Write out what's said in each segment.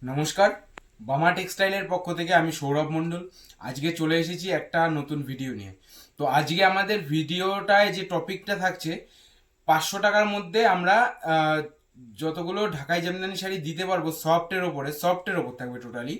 নমস্কার, বামা টেক্সটাইলের পক্ষ থেকে আমি সৌরভ মণ্ডল। আজকে চলে এসেছি একটা নতুন ভিডিও নিয়ে। তো আজকে আমাদের ভিডিওটায় যে টপিকটা থাকছে, 500 টাকার মধ্যে আমরা যতগুলো ঢাকাই জামদানি শাড়ি দিতে পারবো সফটের ওপর থাকবে টোটালি।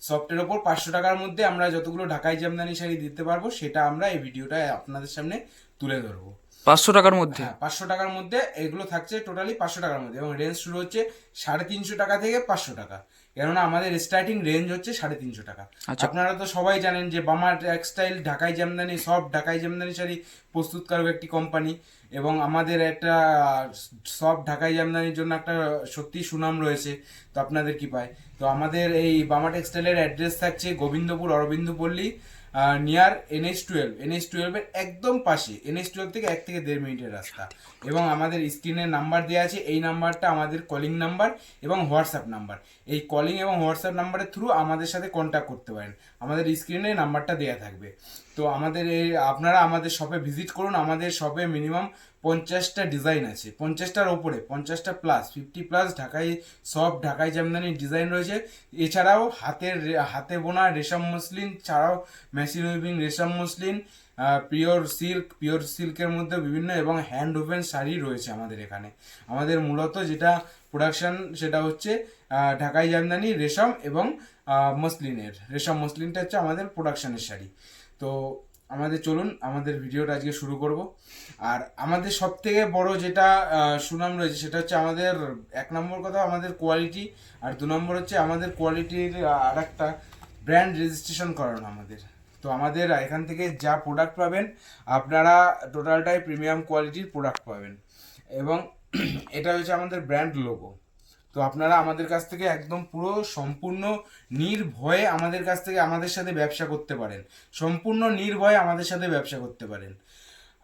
সফটের ওপর 500 টাকার মধ্যে আমরা যতগুলো ঢাকাই জামদানি শাড়ি দিতে পারবো সেটা আমরা এই ভিডিওটায় আপনাদের সামনে তুলে ধরবো। 500 টাকার মধ্যে। হ্যাঁ, 500 টাকার মধ্যে এগুলো থাকছে টোটালি 500 টাকার মধ্যে, এবং রেঞ্জ শুরু হচ্ছে 350 টাকা থেকে 500 টাকা। কেননা আমাদের স্টার্টিং রেঞ্জ হচ্ছে 350 টাকা। আচ্ছা, আপনারা তো সবাই জানেন যে বামা টেক্সটাইল ঢাকাই জামদানি সফট ঢাকাই জামদানি শাড়ি প্রস্তুতকারক একটি কোম্পানি, এবং আমাদের একটা সফট ঢাকাই জামদানির জন্য একটা সত্যি সুনাম রয়েছে। তো আপনাদের কি পায়, তো আমাদের এই বামা টেক্সটাইলের অ্যাড্রেস থাকছে গোবিন্দপুর অরবিন্দ পল্লী, নিয়ার NH12 এর একদম পাশে। NH12 থেকে 1 থেকে 1.5 মিনিটের রাস্তা। এবং আমাদের স্ক্রিনে নাম্বার দেওয়া আছে, এই নাম্বারটা আমাদের কলিং নাম্বার এবং হোয়াটসঅ্যাপ নাম্বার। এই কলিং এবং হোয়াটসঅ্যাপ নাম্বারের থ্রু আমাদের সাথে কন্ট্যাক্ট করতে পারেন। আমাদের স্ক্রিনে নাম্বারটা দেওয়া থাকবে। তো আপনারা আমাদের শপে ভিজিট করুন। আমাদের শপে মিনিমাম 50টা ডিজাইন আছে, 50টার ওপরে, 50টা প্লাস, 50+ ঢাকাই জামদানি ডিজাইন রয়েছে। এছাড়াও হাতে বোনা রেশম মসলিন ছাড়াও মেশিন উইভিং রেশম মসলিন, পিওর সিল্কের মধ্যে বিভিন্ন এবং হ্যান্ড ওভেন শাড়ি রয়েছে আমাদের এখানে। আমাদের মূলত যেটা প্রোডাকশন সেটা হচ্ছে ঢাকাই জামদানি রেশম এবং রেশম মসলিনটা হচ্ছে আমাদের প্রোডাকশনের শাড়ি। তো চলুন আমাদের ভিডিওটা আজকে শুরু করব। আর আমাদের সব থেকে বড় যেটা সুনাম রয়েছে সেটা হচ্ছে আমাদের 1 নম্বর কথা আমাদের কোয়ালিটি, আর 2 নম্বর হচ্ছে আমাদের কোয়ালিটির আর একটা ব্র্যান্ড রেজিস্ট্রেশন করানো আমাদের। তো আমাদের এখান থেকে যা প্রোডাক্ট পাবেন আপনারা টোটালটাই প্রিমিয়াম কোয়ালিটির প্রোডাক্ট পাবেন, এবং এটা হচ্ছে আমাদের ব্র্যান্ড লোগো। তো আপনারা আমাদের কাছ থেকে একদম পুরো সম্পূর্ণ নির্ভয়ে আমাদের সাথে ব্যবসা করতে পারেন। সম্পূর্ণ নির্ভয়ে আমাদের সাথে ব্যবসা করতে পারেন।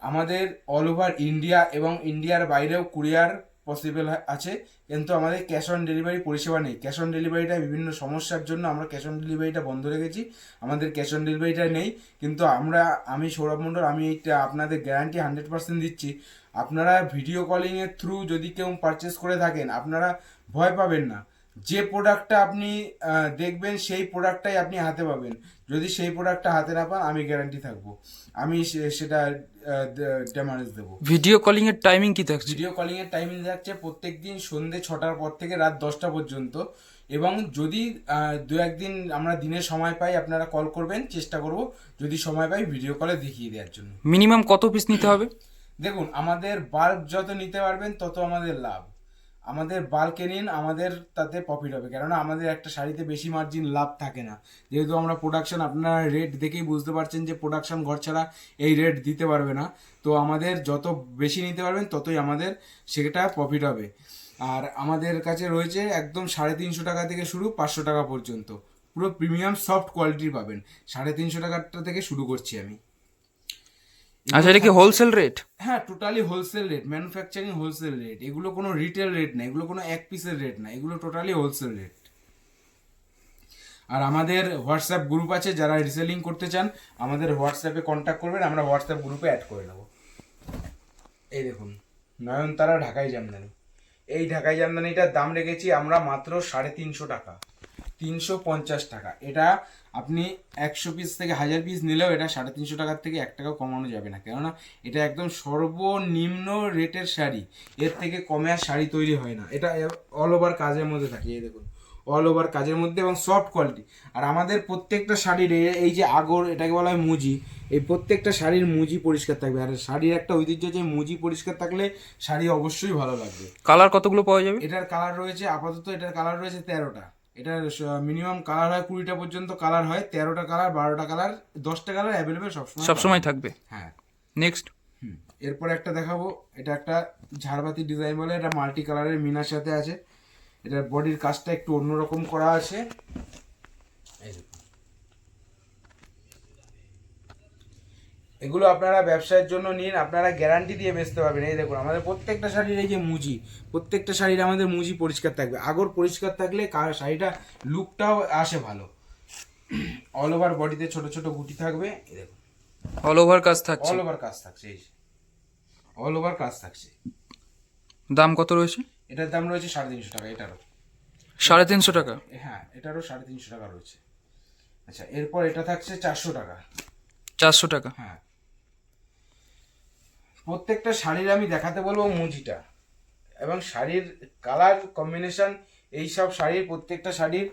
আমাদের অল ওভার ইন্ডিয়া এবং ইন্ডিয়ার বাইরেও কুরিয়ার পসিবল আছে, কিন্তু আমাদের ক্যাশ অন ডেলিভারি পরিষেবা নেই। ক্যাশ অন ডেলিভারিটা বিভিন্ন সমস্যার জন্য আমরা ক্যাশ অন ডেলিভারিটা বন্ধ রেখেছি। আমাদের ক্যাশ অন ডেলিভারিটা নেই, কিন্তু আমি সৌরভ মণ্ডল, আমি এইটা আপনাদের গ্যারান্টি 100% দিচ্ছি। আপনারা ভিডিও কলিংয়ের থ্রু যদি কেউ পারচেস করে থাকেন, আপনারা ভয় পাবেন না। যে প্রোডাক্টটা আপনি দেখবেন সেই প্রোডাক্টটাই আপনি হাতে পাবেন। যদি সেই প্রোডাক্টটা হাতে না পান, আমি গ্যারান্টি থাকবো, আমি সেটা ড্যামারেজ দেবো। ভিডিও কলিং এর টাইমিং কি থাকছে? ভিডিও কলিং এর টাইমিং থাকছে প্রত্যেকদিন সন্ধ্যে 6টার পর থেকে রাত 10টা পর্যন্ত। এবং যদি 2-1 দিন আমরা দিনের সময় পাই, আপনারা কল করবেন, চেষ্টা করব যদি সময় পাই ভিডিও কলে দেখিয়ে দেওয়ার জন্য। মিনিমাম কত পিস নিতে হবে? দেখুন, আমাদের বাল্ক যত নিতে পারবেন তত আমাদের লাভ। আমাদের বাল্কে নিন, আমাদের তাতে প্রফিট হবে। কেননা আমাদের একটা শাড়িতে বেশি মার্জিন লাভ থাকে না, যেহেতু আমরা প্রোডাকশন, আপনারা রেট দেখেই বুঝতে পারছেন যে প্রোডাকশন ঘর ছাড়া এই রেট দিতে পারবে না। তো আমাদের যত বেশি নিতে পারবেন ততই আমাদের সেটা প্রফিট হবে। আর আমাদের কাছে রয়েছে একদম 350 টাকা থেকে শুরু 500 টাকা পর্যন্ত, পুরো প্রিমিয়াম সফট কোয়ালিটির পাবেন। 350 টাকাটা থেকে শুরু করছি আমি। আচ্ছা, এটা কি হোলসেল রেট? হ্যাঁ, totally wholesale rate, manufacturing wholesale rate. এগুলো কোনো রিটেল রেট না, এগুলো কোনো এক পিসের রেট না, এগুলো টোটালি হোলসেল রেট। আর আমাদের হোয়াটসঅ্যাপ গ্রুপ আছে, যারা রিসেলিং করতে চান আমাদের হোয়াটসঅ্যাপে কন্ট্যাক্ট করবেন, আমরা হোয়াটসঅ্যাপ গ্রুপে অ্যাড করে নেব। এই দেখুন, নয়নতারা ঢাকাই জামদানি। এই ঢাকাই জামদানিটার দাম রেখেছি আমরা মাত্র 350 টাকা, 350 টাকা। এটা আপনি 100 পিস থেকে 1000 পিস নিলেও এটা 350 টাকার থেকে 1 টাকাও কমানো যাবে না। কেননা এটা একদম সর্বনিম্ন রেটের শাড়ি, এর থেকে কমে আর শাড়ি তৈরি হয় না। এটা অল ওভার কাজের মধ্যে থাকে, এই দেখুন, অল ওভার কাজের মধ্যে এবং সফট কোয়ালিটি। আর আমাদের প্রত্যেকটা শাড়ির এই যে আগর, এটাকে বলা হয় মুজি, এই প্রত্যেকটা শাড়ির মুজি পরিষ্কার থাকবে। আর শাড়ির একটা ঐতিহ্য যে মুজি পরিষ্কার থাকলে শাড়ি অবশ্যই ভালো লাগবে। কালার কতগুলো পাওয়া যাবে? এটার কালার রয়েছে আপাতত, এটার কালার রয়েছে 13টা। এটার মিনিমাম কালার হয় 20টা পর্যন্ত কালার হয়, 13টা কালার, 12টা কালার, 10টা কালার অ্যাভেলেবেল সবসময় থাকবে। হ্যাঁ। নেক্সট। এরপরে একটা দেখাবো, এটা একটা ঝাড়বাতি ডিজাইন বলে, এটা মাল্টি কালারের মিনার সাথে আছে। এটার বডির কাজটা একটু অন্যরকম করা আছে। এই দেখুন, এগুলো আপনারা ব্যবসায়ের জন্য নিন, আপনারা গ্যারান্টি দিয়ে বেচতে পারবেন। এই দেখুন, আমাদের প্রত্যেকটা শাড়ির এই যে মুজি, প্রত্যেকটা শাড়ির আমাদের মুজি পরিষ্কার থাকবে। আগর পরিষ্কার থাকলে শাড়িটা লুকটাও আসে ভালো। অল ওভার বডিতে ছোট ছোট গুটি থাকবে, এই দেখুন, অল ওভার কাজ থাকছে। অল ওভার কাজ থাকছে, এই অল ওভার কাজ থাকছে। দাম কত রয়েছে? এটার দাম রয়েছে 350 টাকা। এটারও 350 টাকা। হ্যাঁ, এটারও 350 টাকা রয়েছে। আচ্ছা, এরপর এটা থাকছে 400 টাকা। 400 টাকা। হ্যাঁ, প্রত্যেকটা শাড়ির আমি দেখাতে বলবো মুজিটা এবং শাড়ির কালার কম্বিনেশন। এইসব শাড়ির প্রত্যেকটা শাড়ির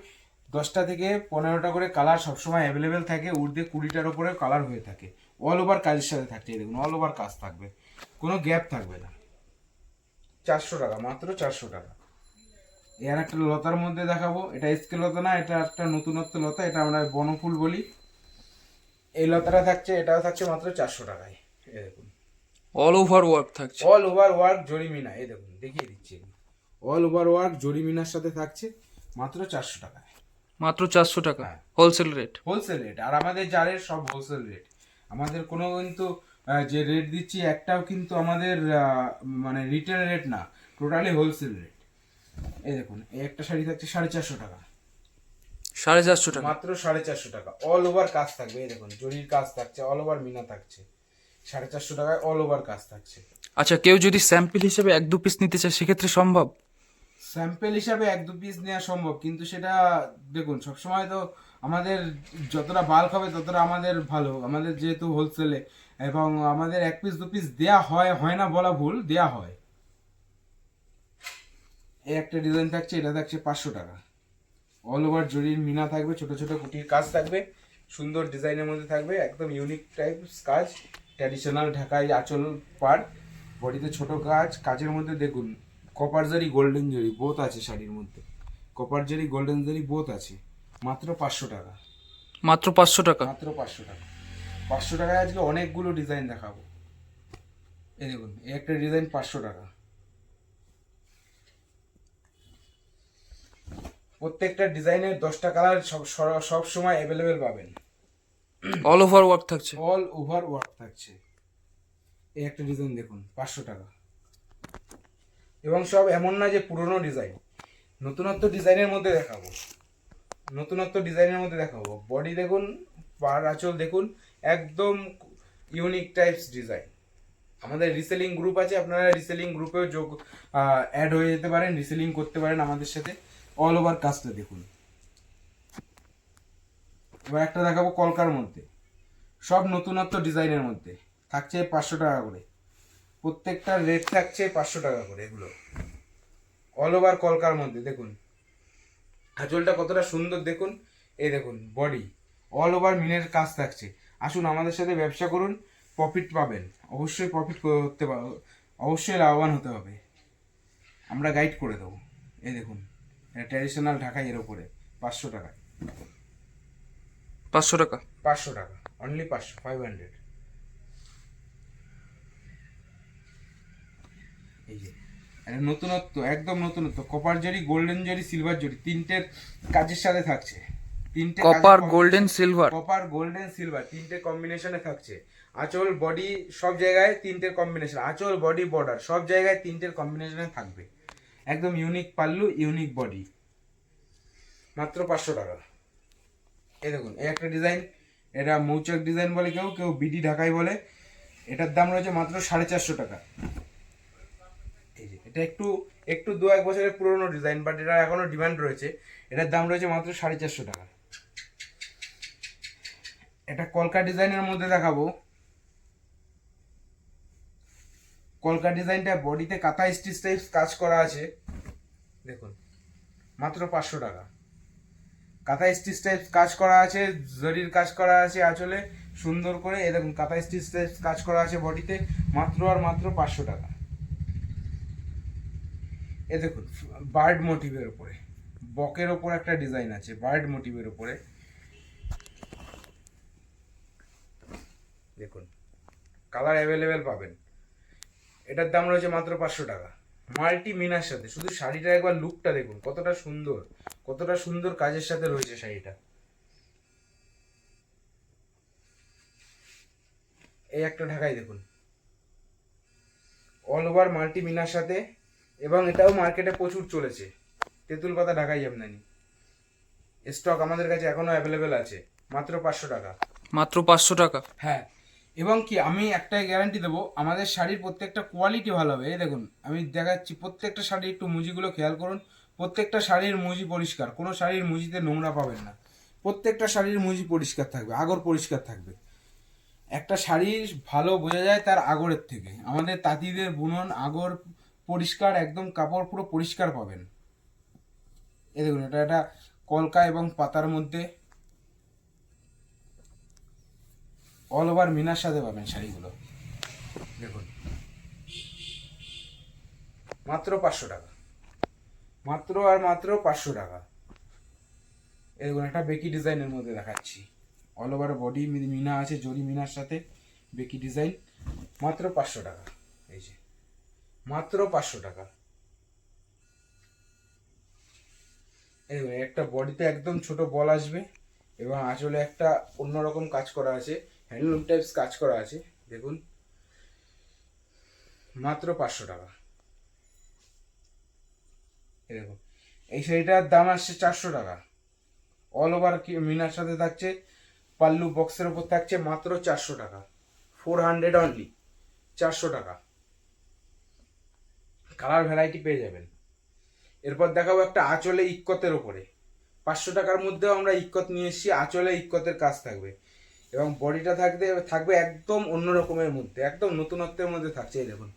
10টা থেকে 15টা করে কালার সবসময় অ্যাভেলেবেল থাকে, ঊর্ধ্বে 20টার ওপরে কালার হয়ে থাকে। অল ওভার কাজের সাথে থাকছে, এই দেখুন অল ওভার কাজ থাকবে, কোনো গ্যাপ থাকবে না। 400 টাকা, মাত্র 400 টাকা। এর একটা লতার মধ্যে দেখাবো, এটা স্কেল লতা না, এটা একটা নতুনত্ব লতা, এটা আমরা বনফুল বলি। এই লতাটা থাকছে, এটাও থাকছে মাত্র 400 টাকায়। এই দেখুন অল ওভার ওয়ার্ক থাকছে। অল ওভার ওয়ার্ক জরিমিনা, এই দেখুন দেখিয়ে দিচ্ছি, অল ওভার ওয়ার্ক জরিমিনার সাথে থাকছে মাত্র 400 টাকায়। মাত্র 400 টাকা হ্যাঁ। Wholesale rate. হোলসেল রেট, আর আমাদের জারের সব হোলসেল রেট। আমাদের কোনো কিন্তু যে রেট দিচ্ছি একটাও কিন্তু আমাদের মানে রিটেল রেট না, টোটালি হোলসেল রেট। এই দেখুন এই একটা শাড়ি থাকছে 450 টাকা, 450 টাকা। মাত্র 450 টাকা। অল ওভার কাজ থাকবে, এই দেখুন জরির কাজ থাকছে, অল ওভার মিনা থাকছে, 450 টাকায় অল ওভার কাজ থাকছে। আচ্ছা, কেউ যদি স্যাম্পল হিসেবে 1-2 পিস নিতে চায় সেক্ষেত্রে সম্ভব? স্যাম্পেল হিসাবে 1-2 পিস নেওয়া সম্ভব, কিন্তু সেটা দেখুন সবসময় তো আমাদের যতটা বাল্ক হবে ততটা আমাদের ভালো। আমাদের যেহেতু হোলসেলে এবং আমাদের 1 পিস 2 পিস দেয়া হয়, হয় না বলা ভুল, দেয়া হয়। এই একটা ডিজাইন থাকছে, এটা থাকছে 500 টাকা। অল ওভার জরির মিনা থাকবে, ছোট ছোট কুটির কাজ থাকবে, সুন্দর ডিজাইনের মধ্যে থাকবে, একদম ইউনিক টাইপ কাজ, ট্র্যাডিশনাল ঢাকাই আঁচল পাড়, বডিতে ছোট কাজ, কাজের মধ্যে দেখুন কপার জারি গোল্ডেন জারি বোথ আছে শাড়ির মধ্যে, কপার জারি গোল্ডেন জারি বোথ আছে, মাত্র 500 টাকা। মাত্র 500 টাকা। মাত্র 500 টাকা। 500 টাকায় আজকে অনেকগুলো ডিজাইন দেখাবো। এই দেখুন এই একটা ডিজাইন 500 টাকা। প্রত্যেকটা ডিজাইনের 10টা কালার সব সময় অ্যাভেলেবেল পাবেন। অল ওভার ওয়ার্ক থাকছে। অল ওভার ওয়ার্ক থাকছে। এই একটা ডিজাইন দেখুন 500 টাকা। এবং সব এমন না যে পুরনো ডিজাইন, নতুনত্ব ডিজাইনের মধ্যে দেখাবো, নতুনত্ব ডিজাইনের মধ্যে দেখাবো। বডি দেখুন, পাড় আঁচল দেখুন, একদম ইউনিক টাইপস ডিজাইন। আমাদের রিসেলিং গ্রুপ আছে, আপনারা রিসেলিং গ্রুপেও যোগ অ্যাড হয়ে যেতে পারেন, রিসেলিং করতে পারেন আমাদের সাথে। অল ওভার কাজটা দেখুন। এবার একটা দেখাবো কলকার মধ্যে, সব নতুনত্ব ডিজাইনের মধ্যে, থাকছে 500 টাকা করে। প্রত্যেকটা রেট থাকছে 500 টাকা করে। এগুলো অল ওভার কলকার মধ্যে দেখুন, আঁচলটা কতটা সুন্দর দেখুন। এই দেখুন বডি অল ওভার মিনের কাজ থাকছে। আসুন আমাদের সাথে ব্যবসা করুন, প্রফিট পাবেন, অবশ্যই প্রফিট করতে পারবো, অবশ্যই লাভবান হতে হবে, আমরা গাইড করে দেবো। এই দেখুন ট্র্যাডিশনাল ঢাকাই এর উপরে 500 টাকা। 500 টাকা। 500 টাকা অনলি, 500। এই যে এটা নতুনত্ব, একদম নতুনত্ব, কপার জরি গোল্ডেন জরি সিলভার জরি তিনটের কাজের সাথে থাকছে। তিনটে copper golden silver. Copper golden silver তিনটে কম্বিনেশনে থাকছে। আঁচল বডি সব জায়গায় তিনটের কম্বিনেশন, আঁচল বডি বর্ডার সব জায়গায় তিনটের কম্বিনেশনে থাকবে। একদম ইউনিক পাল্লু, ইউনিক বডি, মাত্র 500 টাকা। এই দেখুন এই একটা ডিজাইন, এটা মৌচাক ডিজাইন বলে, কেউ কেউ বিডি ঢাকাই বলে। এটার দাম রয়েছে মাত্র 450 টাকা। এই যে এটা একটু একটু 2-1 বছরের পুরনো ডিজাইন, বাট এটা এখনো ডিমান্ড রয়েছে। এটার দাম রয়েছে মাত্র 450 টাকা। এটা কলকা ডিজাইনের মধ্যে দেখাবো। কলকা ডিজাইনটা বডিতে কাঁথা স্টিচ টাইপ কাজ করা আছে, দেখুন মাত্র 500 টাকা। কাঁথা স্টিচ টাইপ কাজ করা আছে, জরির কাজ করা আছে আঁচলে সুন্দর করে। এই দেখুন কাঁথা স্টিচ টাইপ কাজ করা আছে বডিতে, মাত্র আর মাত্র 500 টাকা। এ দেখুন বার্ড মোটিভের উপরে, বকের ওপর একটা ডিজাইন আছে বার্ড মোটিভের উপরে, দেখুন কালার অ্যাভেলেবেল পাবেন। এটার দাম রয়েছে মাত্র 500 টাকা, মাল্টি মিনার সাথে। শুধু শাড়িটার একবার লুকটা দেখুন কতটা সুন্দর, কতটা সুন্দর কাজের সাথে রয়েছে শাড়িটা। এই একটা ঢাকাই দেখুন, অল ওভার মাল্টি মিনার সাথে, এবং এটাও মার্কেটে প্রচুর চলেছে। তেঁতুল পাতা ঢাকাই জামদানি স্টক আমাদের কাছে এখনো অ্যাভেলেবেল আছে, মাত্র 500 টাকা। মাত্র 500 টাকা। হ্যাঁ, এবং কি আমি একটাই গ্যারান্টি দেবো, আমাদের শাড়ির প্রত্যেকটা কোয়ালিটি ভালো হবে। এই দেখুন আমি দেখাচ্ছি প্রত্যেকটা শাড়ি, একটু মুজিগুলো খেয়াল করুন, প্রত্যেকটা শাড়ির মুজি পরিষ্কার, কোনো শাড়ির মুজিতে নোংরা পাবেন না। প্রত্যেকটা শাড়ির মুজি পরিষ্কার থাকবে, আগর পরিষ্কার থাকবে। একটা শাড়ি ভালো বোঝা যায় তার আগরের থেকে। আমাদের তাঁতিদের বুনন আগর পরিষ্কার, একদম কাপড় পুরো পরিষ্কার পাবেন। এই দেখুন, এটা একটা কলকা এবং পাতার মধ্যে অল ওভার মিনার সাথে পাবেন শাড়িগুলো। দেখুন, মাত্র 500 টাকা, মাত্র আর মাত্র 500 টাকা। এরকম একটা বেকি ডিজাইনের মধ্যে দেখাচ্ছি, অল ওভার বডি মিনা আছে, জরি মিনার সাথে বেকি ডিজাইন, মাত্র 500 টাকা। এই যে মাত্র 500 টাকা। এই একটা বডিতে একদম ছোট বল আসবে এবং আঁচলে একটা অন্যরকম কাজ করা আছে, হ্যান্ডলুম টাইপস কাজ করা আছে। দেখুন, মাত্র 500 টাকা। এরকম এই শাড়িটার দাম আসছে 400 টাকা। অল ওভার মিনার সাথে থাকছে, পাল্লু বক্সের উপর থাকছে, মাত্র 400 টাকা। 400 অনলি, 400 টাকা। কালার ভ্যারাইটি পেয়ে যাবেন। এরপর দেখাবো একটা আঁচলে ইক্কতের ওপরে, 500 টাকার মধ্যেও আমরা ইক্কত নিয়ে এসেছি। আঁচলে ইক্কতের কাজ থাকবে এবং বডিটা থাকবে একদম অন্য রকমের মধ্যে, একদম নতুনত্বের মধ্যে থাকছে। এই দেখুন,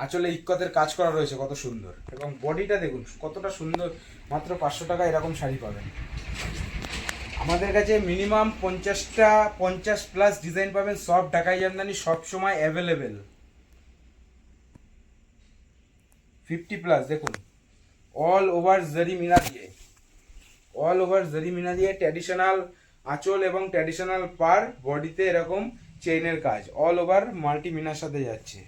আঁচলে ইক্কতের কাজ করা রয়েছে, কত সুন্দর। এবং বডিটা দেখুন কতটা সুন্দর। মাত্র 500 টাকা এরকম শাড়ি পাবেন আমাদের কাছে। মিনিমাম 50 প্লাস ডিজাইন পাবেন। সব ঢাকাই জামদানি সব সময় অ্যাভেলেবেল। 50 প্লাস দেখুন, অল ওভার জারি মিনা দিয়ে, অল ওভার জারি মিনা দিয়ে ট্র্যাডিশনাল আঁচল এবং ট্র্যাডিশনাল পার, বডিতে এরকম চেইনের কাজ, অল ওভার মাল্টি মিনার সাথে যাচ্ছে।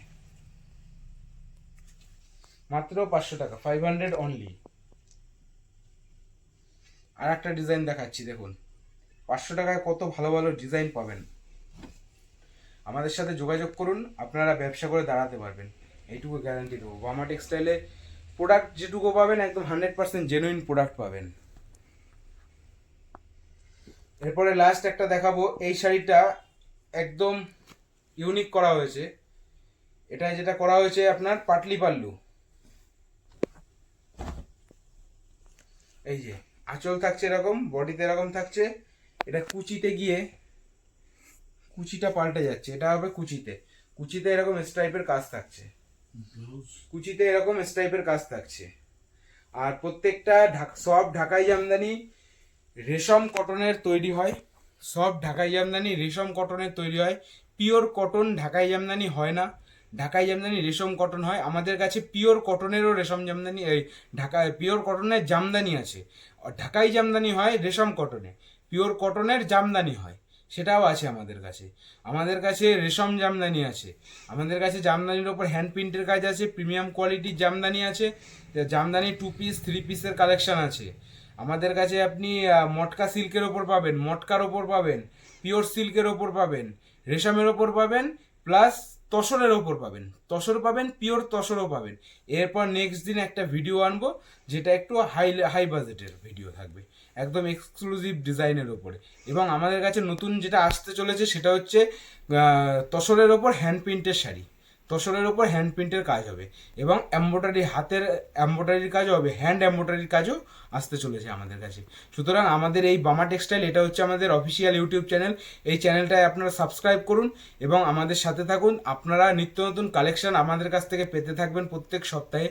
মাত্র 500 টাকা, 500 অনলি। আর একটা ডিজাইন দেখাচ্ছি, দেখুন 500 টাকায় কত ভালো ভালো ডিজাইন পাবেন। আমাদের সাথে যোগাযোগ করুন, আপনারা ব্যবসা করে দাঁড়াতে পারবেন, এইটুকু গ্যারান্টি দেবো। বামা টেক্সটাইলে প্রোডাক্ট যেটুকু পাবেন একদম 100% জেনুইন প্রোডাক্ট পাবেন। এরপরে লাস্ট একটা দেখাবো। এই শাড়িটা একদম ইউনিক করা হয়েছে। এটা যেটা করা হয়েছে আপনার পাটলি পাল্লু। এই যে আঁচল থাকছে এরকম, বডিতে এরকম থাকছে। এটা কুচিতে গিয়ে কুচিটা পাল্টে যাচ্ছে, এটা হবে কুচিতে। কুচিতে এরকম স্ট্রাইপের কাজ থাকছে, কুচিতে এরকম স্ট্রাইপের কাজ থাকছে। আর প্রত্যেকটা সব ঢাকাই জামদানি রেশম কটনের তৈরি হয়। সব ঢাকাই জামদানি রেশম কটনের তৈরি হয়। পিওর কটন ঢাকাই জামদানি হয় না, ঢাকাই জামদানি রেশম কটন হয়। আমাদের কাছে পিওর কটনেরও রেশম জামদানি, এই ঢাকায় পিওর কটনের জামদানি আছে। ঢাকাই জামদানি হয় রেশম কটনে, পিওর কটনের জামদানি হয়, সেটাও আছে আমাদের কাছে। আমাদের কাছে রেশম জামদানি আছে, আমাদের কাছে জামদানির ওপর হ্যান্ড প্রিন্টের কাজ আছে, প্রিমিয়াম কোয়ালিটির জামদানি আছে। জামদানি 2 পিস 3 পিসের কালেকশন আছে আমাদের কাছে। আপনি মটকা সিল্কের ওপর পাবেন, মটকার ওপর পাবেন, পিওর সিল্কের ওপর পাবেন, রেশমের ওপর পাবেন, প্লাস তসরের ওপর পাবেন, তসর পাবেন, পিওর তসরও পাবেন। এরপর নেক্সট দিন একটা ভিডিও আনবো যেটা একটু হাই বাজেটের ভিডিও থাকবে, একদম এক্সক্লুসিভ ডিজাইনের ওপরে। এবং আমাদের কাছে নতুন যেটা আসতে চলেছে সেটা হচ্ছে তসরের ওপর হ্যান্ড প্রিন্টের শাড়ি, তসরের ওপর হ্যান্ড প্রিন্টের কাজ হবে এবং এমব্রয়ডারি, হাতের এমব্রয়ডারির কাজও হবে, হ্যান্ড এমব্রয়ডারির কাজও আসতে চলেছে আমাদের কাছে। সুতরাং আমাদের এই বামা টেক্সটাইল, এটা হচ্ছে আমাদের অফিসিয়াল ইউটিউব চ্যানেল। এই চ্যানেলটায় আপনারা সাবস্ক্রাইব করুন এবং আমাদের সাথে থাকুন। আপনারা নিত্য নতুন কালেকশন আমাদের কাছ থেকে পেতে থাকবেন প্রত্যেক সপ্তাহে।